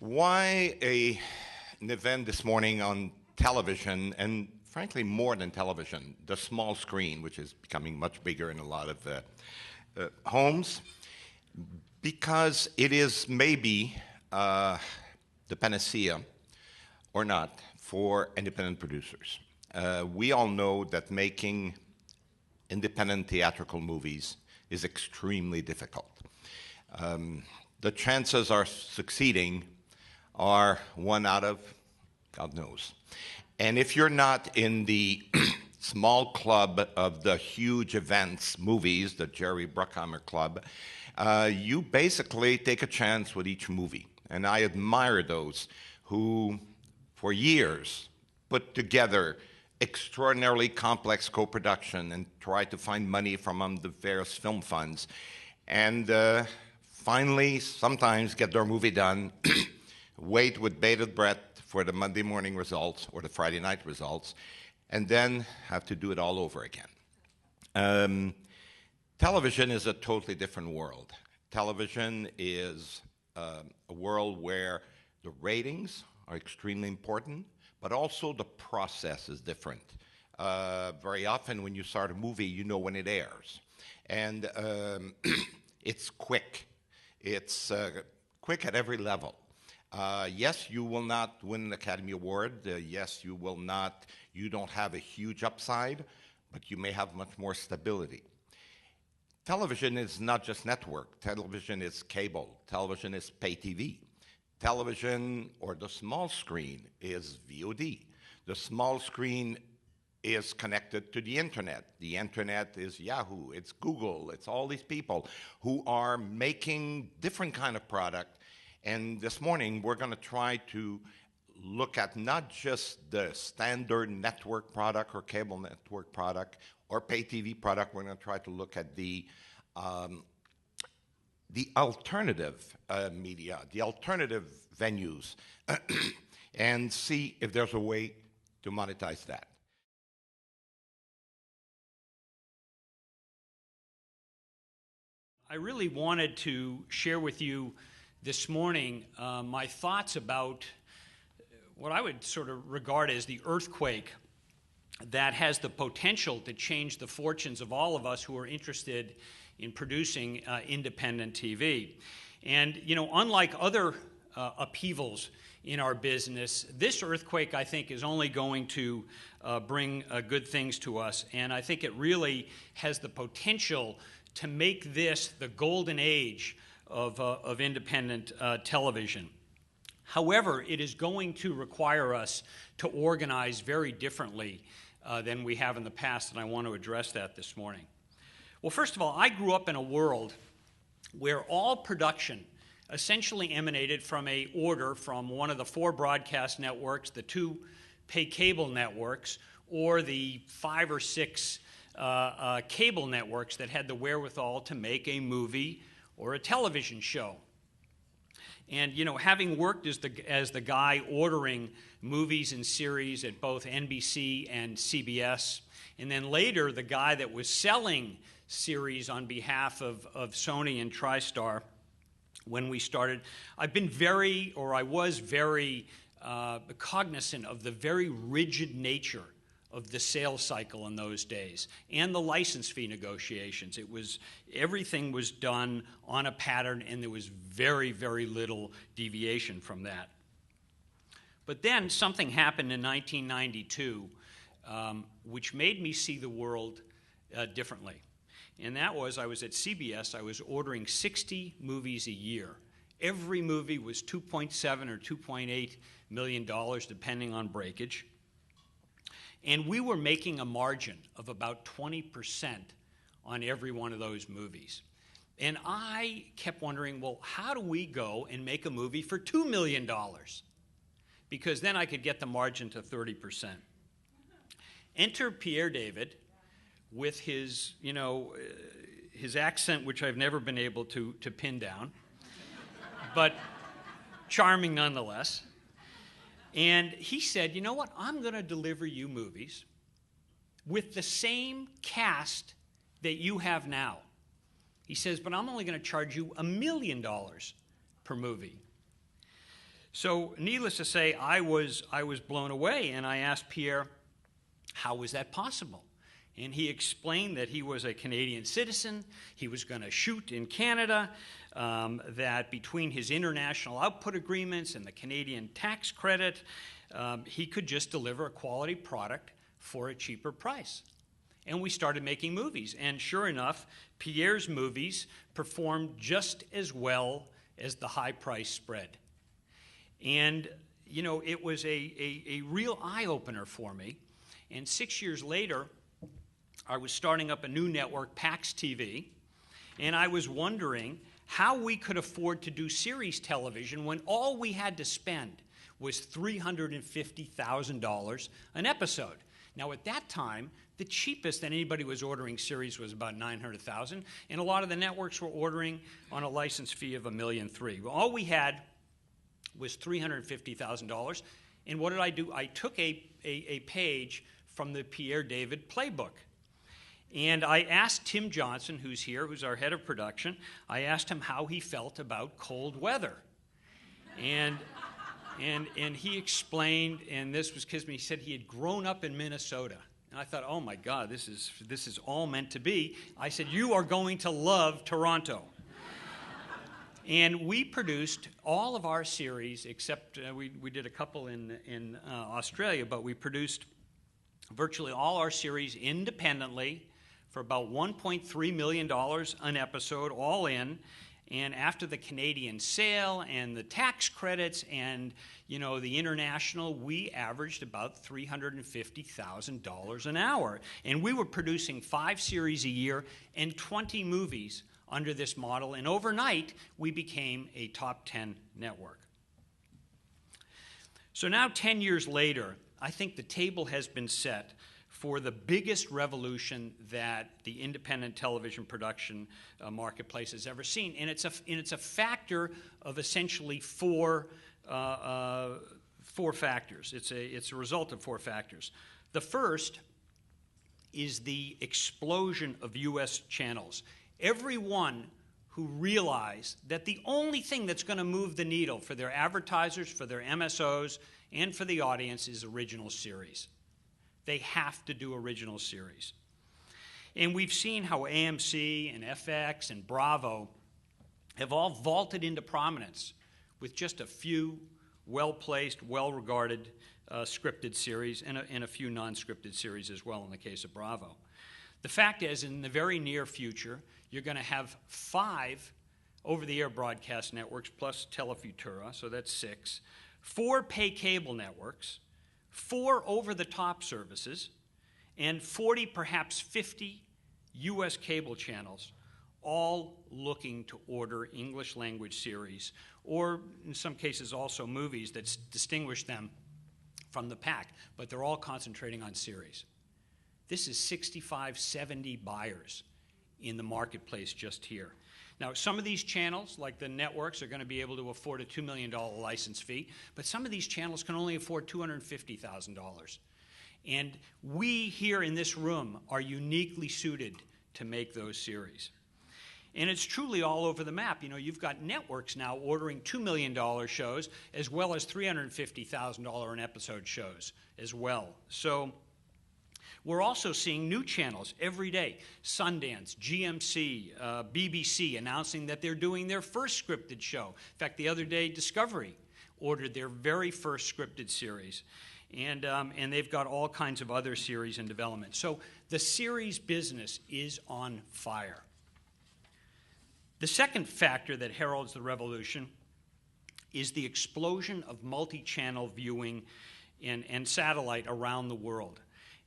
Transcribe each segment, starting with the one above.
Why an event this morning on television, and frankly more than television, the small screen, which is becoming much bigger in a lot of homes, because it is maybe the panacea or not for independent producers. We all know that making independent theatrical movies is extremely difficult. The chances are succeeding are 1 out of God knows. And if you're not in the small club of the huge events, movies, the Jerry Bruckheimer Club, you basically take a chance with each movie. And I admire those who, for years, put together extraordinarily complex co-production and try to find money from the various film funds. And finally, sometimes get their movie done, wait with bated breath for the Monday morning results or the Friday night results, and then have to do it all over again. Television is a totally different world. Television is a world where the ratings are extremely important, but also the process is different. Very often when you start a movie, you know when it airs. And it's quick. It's quick at every level. Yes, you will not win an Academy Award. Yes, you don't have a huge upside, but you may have much more stability. Television is not just network. Television is cable. Television is pay TV. Television, or the small screen, is VOD. The small screen is connected to the internet. The internet is Yahoo, it's Google, it's all these people who are making different kind of product. And this morning, we're going to try to look at not just the standard network product or cable network product or pay TV product. We're going to try to look at the alternative media, the alternative venues, and see if there's a way to monetize that. I really wanted to share with you this morning my thoughts about what I would sort of regard as the earthquake that has the potential to change the fortunes of all of us who are interested in producing independent TV. And, you know, unlike other upheavals in our business, this earthquake, I think, is only going to bring good things to us. And I think it really has the potential to make this the golden age of independent television. However, it is going to require us to organize very differently than we have in the past, and I want to address that this morning. Well, first of all, I grew up in a world where all production essentially emanated from an order from one of the 4 broadcast networks, the 2 pay cable networks, or the 5 or 6 cable networks that had the wherewithal to make a movie or a television show. And, you know, having worked as the guy ordering movies and series at both NBC and CBS, and then later the guy that was selling series on behalf of Sony and TriStar when we started, I was very cognizant of the very rigid nature of the sales cycle in those days and the license fee negotiations. Everything was done on a pattern, and there was very, very little deviation from that. But then something happened in 1992 which made me see the world differently. And that was, I was at CBS, I was ordering 60 movies a year. Every movie was $2.7 or $2.8 million, depending on breakage. And we were making a margin of about 20% on every one of those movies. And I kept wondering, well, how do we go and make a movie for $2 million? Because then I could get the margin to 30%. Enter Pierre David with his, his accent, which I've never been able to pin down, but charming nonetheless. And he said, you know what, I'm going to deliver you movies with the same cast that you have now. He says, but I'm only going to charge you $1 million per movie. So needless to say, I was blown away, and I asked Pierre, how was that possible? And he explained that he was a Canadian citizen, he was going to shoot in Canada, that between his international output agreements and the Canadian tax credit, he could just deliver a quality product for a cheaper price. And we started making movies. And sure enough, Pierre's movies performed just as well as the high price spread. And, you know, it was a real eye-opener for me. And 6 years later, I was starting up a new network, Pax TV, and I was wondering how we could afford to do series television when all we had to spend was $350,000 an episode. Now, at that time, the cheapest that anybody was ordering series was about $900,000, and a lot of the networks were ordering on a license fee of $1.3 million. Well, all we had was $350,000, and what did I do? I took a page from the Pierre David playbook. And I asked Tim Johnson, who's here, who's our head of production, I asked him how he felt about cold weather. And he explained, and this was because he said he had grown up in Minnesota. And I thought, oh my God, this is all meant to be. I said, you are going to love Toronto. And we produced all of our series, except we did a couple in Australia, but we produced virtually all our series independently for about $1.3 million an episode, all in. And after the Canadian sale and the tax credits and, you know, the international, we averaged about $350,000 an hour. And we were producing 5 series a year and 20 movies under this model. And overnight, we became a top 10 network. So now 10 years later, I think the table has been set for the biggest revolution that the independent television production marketplace has ever seen. And it's a factor of essentially four factors. It's a result of 4 factors. The first is the explosion of U.S. channels. Everyone who realized that the only thing that's going to move the needle for their advertisers, for their MSOs, and for the audience is original series. They have to do original series. And we've seen how AMC and FX and Bravo have all vaulted into prominence with just a few well-placed, well-regarded scripted series and a few non-scripted series as well in the case of Bravo. The fact is, in the very near future, you're going to have 5 over-the-air broadcast networks plus Telefutura, so that's 6, 4 pay cable networks, 4 over-the-top services, and 40, perhaps 50 U.S. cable channels, all looking to order English language series, or in some cases also movies that distinguish them from the pack, but they're all concentrating on series. This is 65, 70 buyers in the marketplace just here. Now, some of these channels, like the networks, are going to be able to afford a $2 million license fee, but some of these channels can only afford $250,000. And we here in this room are uniquely suited to make those series. And it's truly all over the map. You know, you've got networks now ordering $2 million shows as well as $350,000 an episode shows as well. So we're also seeing new channels every day. Sundance, GMC, BBC announcing that they're doing their first scripted show. In fact, the other day, Discovery ordered their very first scripted series. And they've got all kinds of other series in development. So the series business is on fire. The second factor that heralds the revolution is the explosion of multi-channel viewing and satellite around the world.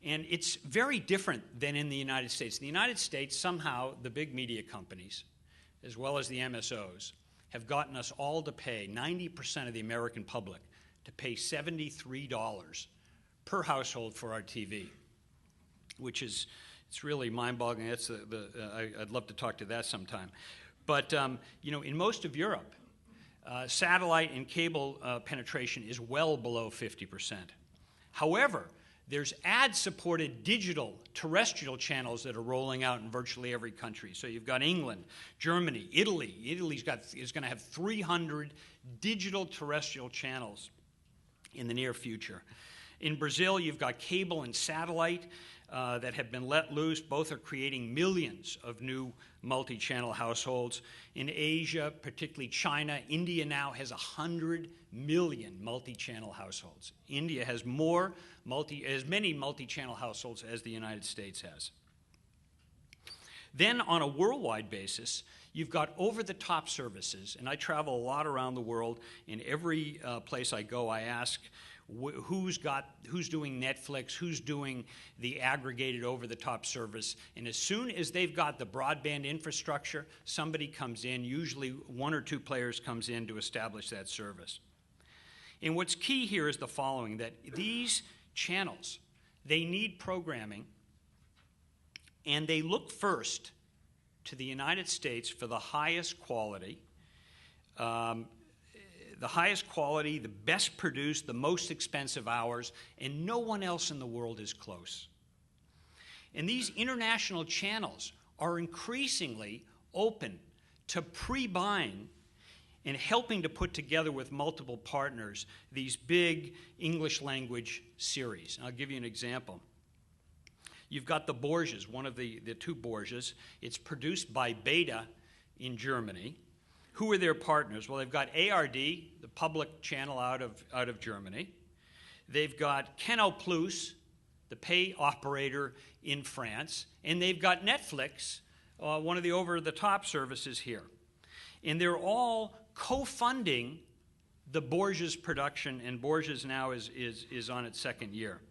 And it's very different than in the United States. In the United States, somehow the big media companies, as well as the MSOs, have gotten us all to pay, 90% of the American public, to pay $73 per household for our TV, which is, it's really mind-boggling. That's I'd love to talk to that sometime. But, you know, in most of Europe, satellite and cable penetration is well below 50%. However, There's ad-supported digital terrestrial channels that are rolling out in virtually every country. So you've got England, Germany, Italy. Italy's is going to have 300 digital terrestrial channels in the near future. In Brazil, you've got cable and satellite that have been let loose. Both are creating millions of new multi-channel households. In Asia, particularly China, India now has 100 million multi-channel households. India has as many multi-channel households as the United States has. Then on a worldwide basis, you've got over-the-top services, and I travel a lot around the world. In every place I go, I ask who's doing Netflix, who's doing the aggregated over-the-top service, and as soon as they've got the broadband infrastructure, somebody comes in, usually one or two players comes in to establish that service. And what's key here is the following, that these channels, they need programming, and they look first to the United States for the highest quality, the best produced, the most expensive hours, and no one else in the world is close. And these international channels are increasingly open to pre-buying and helping to put together with multiple partners these big English language series. And I'll give you an example. You've got the Borgias, one of the two Borgias. It's produced by Beta in Germany. Who are their partners? Well, they've got ARD, the public channel out of Germany. They've got Canal Plus, the pay operator in France. And they've got Netflix, one of the over-the-top services here. And they're all co-funding the Borgias production, and Borgias now is on its second year.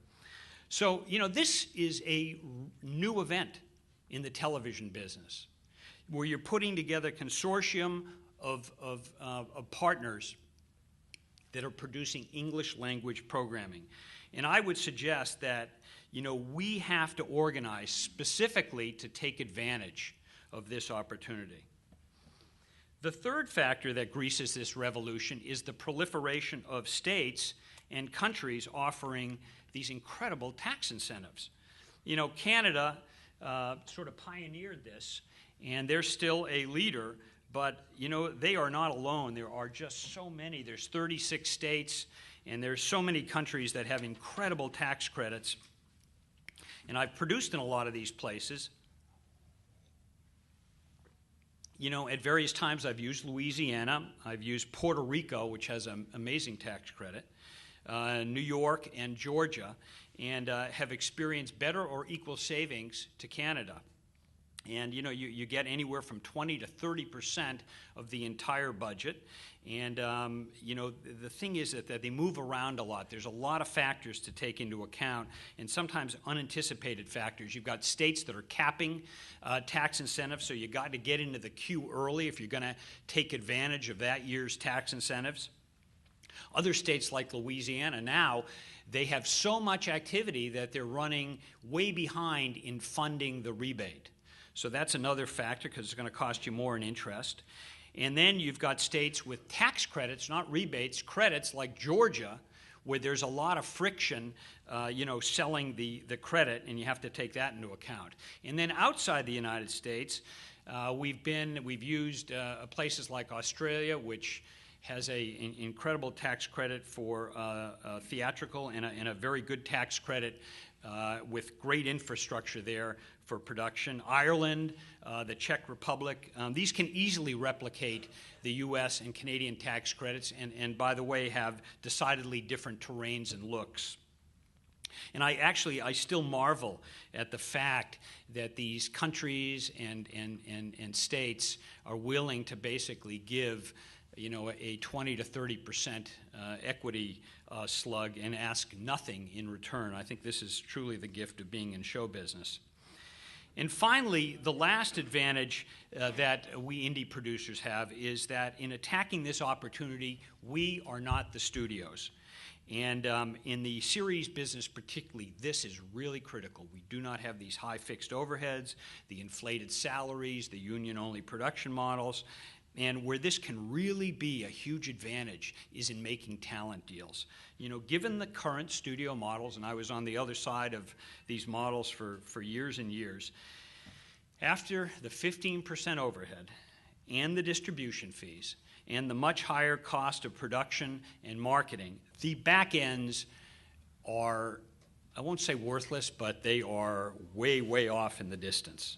So, this is a new event in the television business, where you're putting together a consortium of partners that are producing English language programming. And I would suggest that, we have to organize specifically to take advantage of this opportunity. The third factor that greases this revolution is the proliferation of states and countries offering these incredible tax incentives. Canada sort of pioneered this, and they're still a leader, but, they are not alone. There are just so many. There's 36 states, and there's so many countries that have incredible tax credits. And I've produced in a lot of these places. At various times I've used Louisiana, I've used Puerto Rico, which has an amazing tax credit, New York and Georgia, and have experienced better or equal savings to Canada. And you get anywhere from 20 to 30% of the entire budget. And the thing is that they move around a lot. There's a lot of factors to take into account, and sometimes unanticipated factors. You've got states that are capping tax incentives, so you got to get into the queue early if you're going to take advantage of that year's tax incentives. Other states like Louisiana now, they have so much activity that they're running way behind in funding the rebate. So that's another factor, because it's going to cost you more in interest. And then you've got states with tax credits, not rebates, credits like Georgia, where there's a lot of friction, selling the credit, and you have to take that into account. And then outside the United States, we've used places like Australia, which has an incredible tax credit for theatrical, and a very good tax credit with great infrastructure there for production. Ireland, the Czech Republic, these can easily replicate the U.S. and Canadian tax credits, and by the way, have decidedly different terrains and looks. And I still marvel at the fact that these countries and states are willing to basically give a 20 to 30% equity slug and ask nothing in return. I think this is truly the gift of being in show business. And finally, the last advantage that we indie producers have is that in attacking this opportunity, we are not the studios. And in the series business particularly, this is really critical. We do not have these high fixed overheads, the inflated salaries, the union-only production models. And where this can really be a huge advantage is in making talent deals. Given the current studio models, and I was on the other side of these models for years and years, after the 15% overhead and the distribution fees and the much higher cost of production and marketing, the back ends are, I won't say worthless, but they are way, way off in the distance.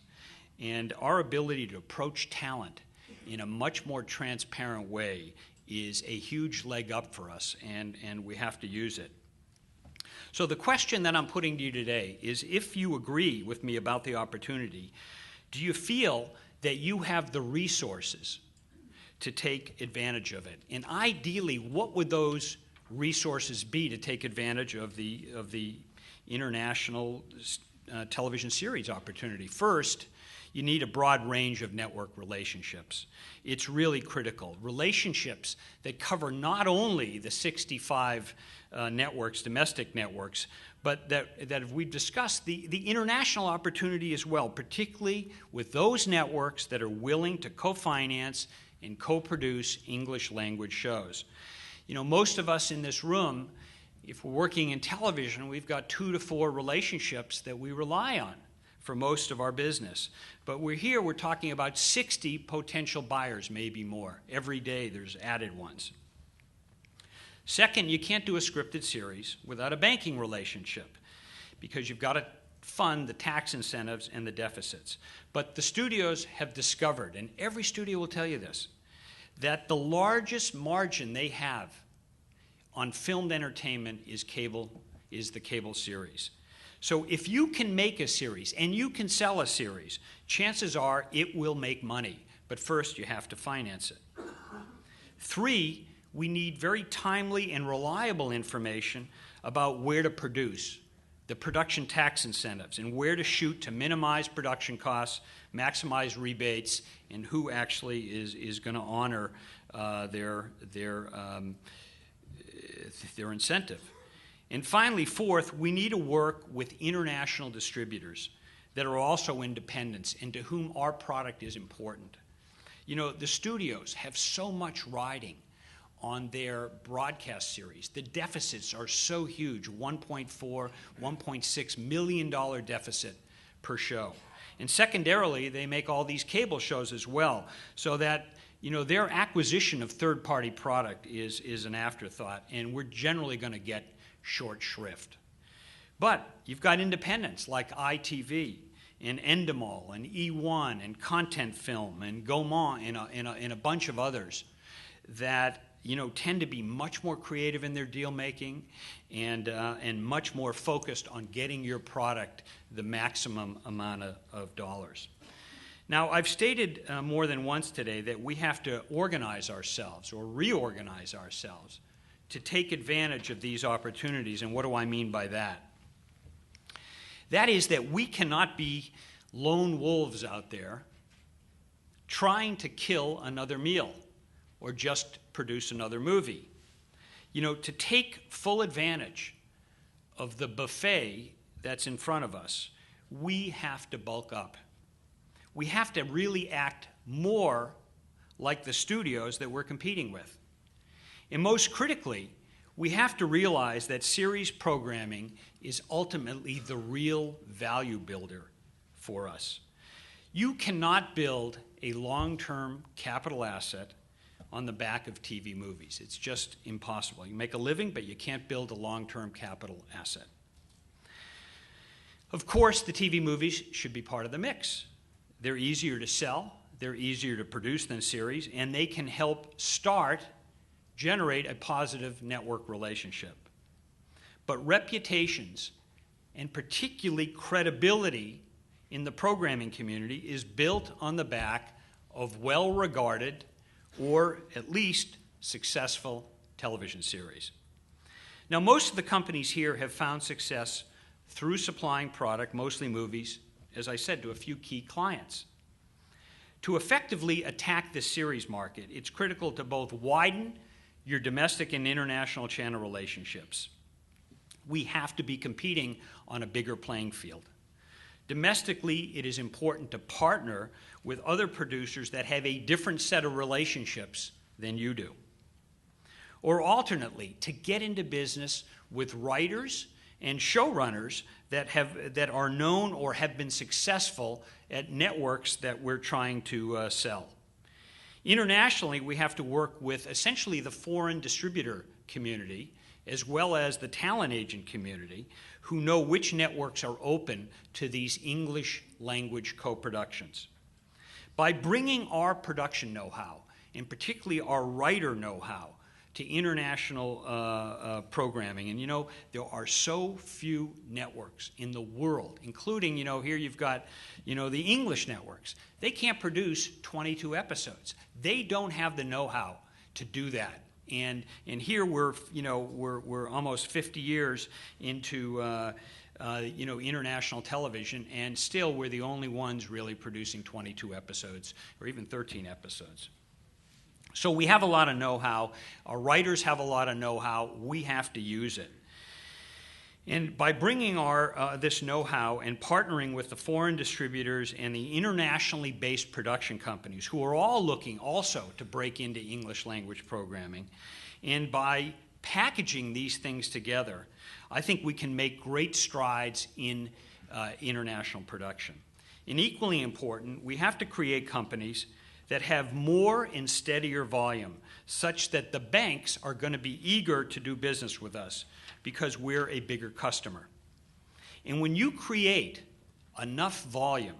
And our ability to approach talent in a much more transparent way is a huge leg up for us, and we have to use it. So the question that I'm putting to you today is, if you agree with me about the opportunity, do you feel that you have the resources to take advantage of it? And ideally, what would those resources be to take advantage of the international television series opportunity? First, you need a broad range of network relationships. It's really critical. Relationships that cover not only the 65 networks, domestic networks, but that we've discussed the international opportunity as well, particularly with those networks that are willing to co-finance and co-produce English language shows. Most of us in this room, if we're working in television, we've got 2 to 4 relationships that we rely on for most of our business. But we're talking about 60 potential buyers, maybe more. Every day there's added ones. Second, you can't do a scripted series without a banking relationship, because you've got to fund the tax incentives and the deficits. But the studios have discovered, and every studio will tell you this, that the largest margin they have on filmed entertainment is the cable series. So if you can make a series and you can sell a series, chances are it will make money. But first, you have to finance it. 3, we need very timely and reliable information about where to produce, the production tax incentives, and where to shoot to minimize production costs, maximize rebates, and who actually is going to honor their incentive. And finally, 4th, we need to work with international distributors that are also independents and to whom our product is important. The studios have so much riding on their broadcast series. The deficits are so huge, $1.4, $1.6 million deficit per show. And secondarily, they make all these cable shows as well, so that their acquisition of third-party product is an afterthought, and we're generally going to get short shrift. But you've got independents like ITV and Endemol and E1 and Content Film and Gaumont and a bunch of others that tend to be much more creative in their deal making and much more focused on getting your product the maximum amount of dollars. Now, I've stated more than once today that we have to organize ourselves or reorganize ourselves to take advantage of these opportunities. And what do I mean by that? That is that we cannot be lone wolves out there trying to kill another meal or just produce another movie. To take full advantage of the buffet that's in front of us, we have to bulk up. We have to really act more like the studios that we're competing with. And most critically, we have to realize that series programming is ultimately the real value builder for us. You cannot build a long-term capital asset on the back of TV movies. It's just impossible. You make a living, but you can't build a long-term capital asset. Of course, the TV movies should be part of the mix. They're easier to sell, they're easier to produce than series, and they can help generate a positive network relationship. But reputations, and particularly credibility in the programming community, is built on the back of well-regarded or at least successful television series. Now, most of the companies here have found success through supplying product, mostly movies, as I said, to a few key clients. To effectively attack this series market, it's critical to both widen your domestic and international channel relationships. We have to be competing on a bigger playing field. Domestically, it is important to partner with other producers that have a different set of relationships than you do. Or alternately, to get into business with writers and showrunners that are known or have been successful at networks that we're trying to sell. Internationally, we have to work with essentially the foreign distributor community as well as the talent agent community who know which networks are open to these English language co-productions. By bringing our production know-how, and particularly our writer know-how, to international programming. And there are so few networks in the world, including, here you've got, the English networks. They can't produce 22 episodes. They don't have the know-how to do that. And here we're almost 50 years into international television, and still we're the only ones really producing 22 episodes or even 13 episodes. So we have a lot of know-how. Our writers have a lot of know-how. We have to use it. And by bringing this know-how and partnering with the foreign distributors and the internationally based production companies who are all looking also to break into English language programming, and by packaging these things together, I think we can make great strides in international production. And equally important, we have to create companies that have more and steadier volume, such that the banks are going to be eager to do business with us because we're a bigger customer. And when you create enough volume,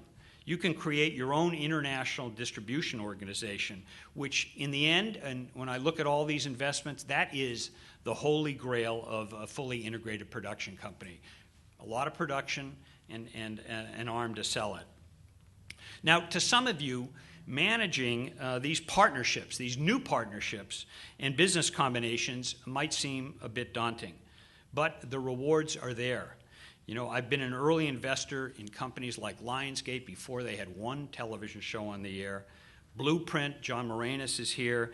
you can create your own international distribution organization, which in the end, and when I look at all these investments, that is the holy grail of a fully integrated production company. A lot of production and an arm to sell it. Now, to some of you, managing these partnerships, these new partnerships and business combinations might seem a bit daunting, but the rewards are there. I've been an early investor in companies like Lionsgate before they had one television show on the air. Blueprint, John Moranis is here,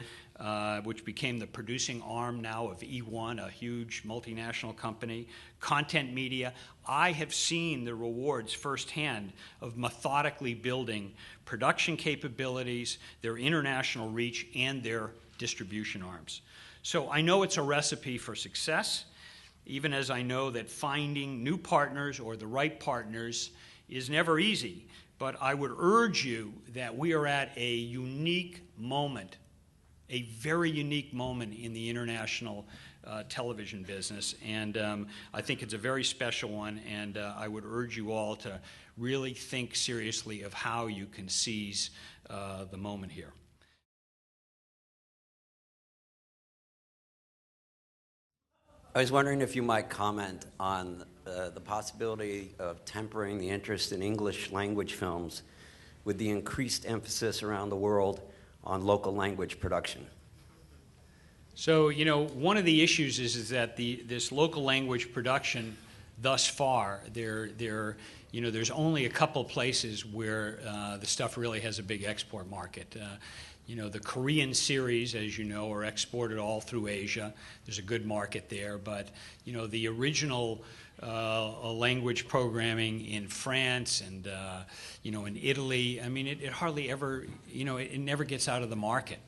which became the producing arm now of E1, a huge multinational company. Content Media. I have seen the rewards firsthand of methodically building production capabilities, their international reach, and their distribution arms. So I know it's a recipe for success, even as I know that finding new partners or the right partners is never easy. But I would urge you that we are at a unique moment, a very unique moment in the international television business. And I think it's a very special one, and I would urge you all to really think seriously of how you can seize the moment here. I was wondering if you might comment on the possibility of tempering the interest in English language films with the increased emphasis around the world on local language production. So, one of the issues is that this local language production thus far, there's only a couple places where the stuff really has a big export market. The Korean series, as you know, are exported all through Asia. There's a good market there. But, the original language programming in France and, in Italy, I mean, it hardly ever, it never gets out of the market.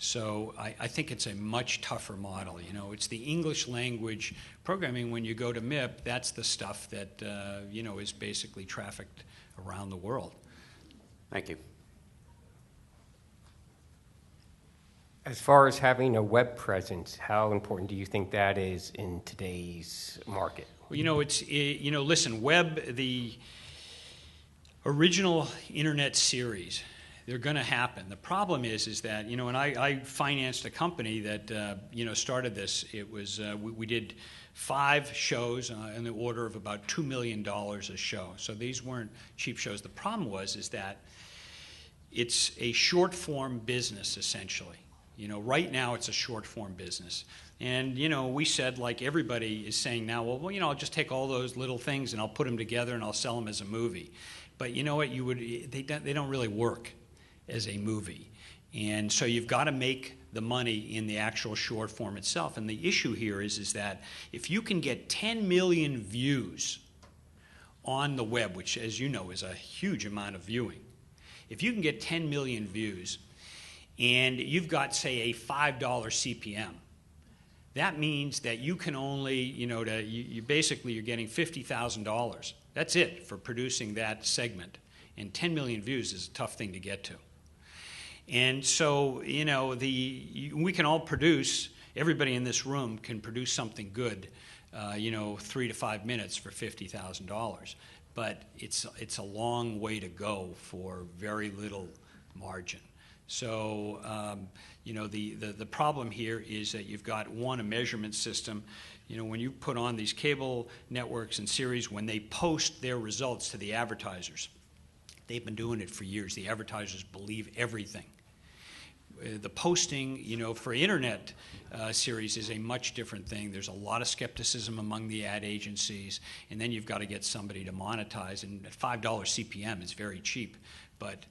So I think it's a much tougher model. It's the English language programming. When you go to MIP, that's the stuff that, is basically trafficked around the world. Thank you. As far as having a web presence, how important do you think that is in today's market? Well, listen, web, the original internet series, they're going to happen. The problem is that, and I financed a company that, started this. It was, we did 5 shows in the order of about $2 million a show. So these weren't cheap shows. The problem is that it's a short-form business, essentially. Right now it's a short-form business. And, we said, like everybody is saying now, well, I'll just take all those little things and I'll put them together and I'll sell them as a movie. But you know what? They don't really work as a movie. And so you've got to make the money in the actual short form itself. And the issue here is that if you can get 10 million views on the web, which, as you know, is a huge amount of viewing. If you can get 10 million views and you've got, say, a $5 CPM, that means that you can only, you basically you're getting $50,000. That's it for producing that segment. And 10 million views is a tough thing to get to. And so, we can all produce, everybody in this room can produce something good, 3 to 5 minutes for $50,000. But it's a long way to go for very little margin. So, the problem here is that you've got, one, a measurement system. When you put on these cable networks and series, when they post their results to the advertisers, they've been doing it for years. The advertisers believe everything. The posting, for internet series is a much different thing. There's a lot of skepticism among the ad agencies, and then you've got to get somebody to monetize. And at $5 CPM, it's very cheap. But,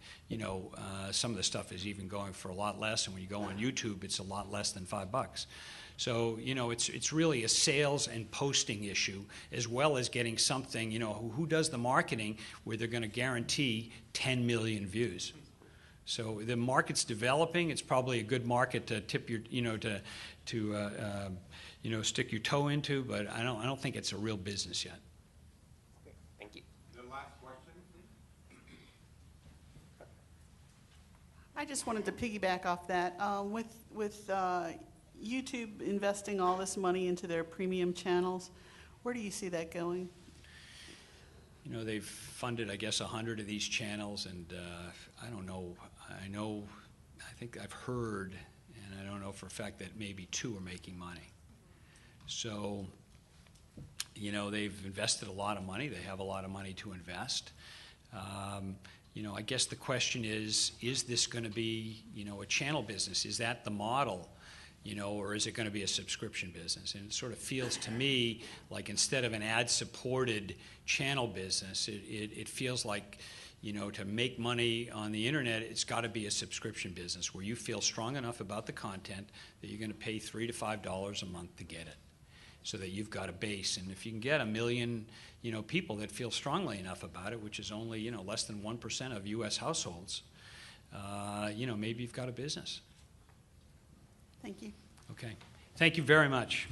some of the stuff is even going for a lot less, and when you go on YouTube, it's a lot less than $5. So, it's really a sales and posting issue, as well as getting something, who does the marketing where they're going to guarantee 10 million views. So the market's developing. It's probably a good market to tip your, stick your toe into, but I don't think it's a real business yet. Okay, thank you. The last question, please. I just wanted to piggyback off that. With YouTube investing all this money into their premium channels, where do you see that going? They've funded, I guess, 100 of these channels, and I don't know. I think I've heard, and I don't know for a fact, that maybe 2 are making money. So, they've invested a lot of money. They have a lot of money to invest. I guess the question is this going to be, a channel business? Is that the model? Or is it going to be a subscription business? And it sort of feels to me like instead of an ad-supported channel business, it feels like, to make money on the internet, it's got to be a subscription business where you feel strong enough about the content that you're going to pay $3 to $5 a month to get it, so that you've got a base. And if you can get 1 million, people that feel strongly enough about it, which is only, less than 1% of U.S. households, maybe you've got a business. Thank you. Okay. Thank you very much.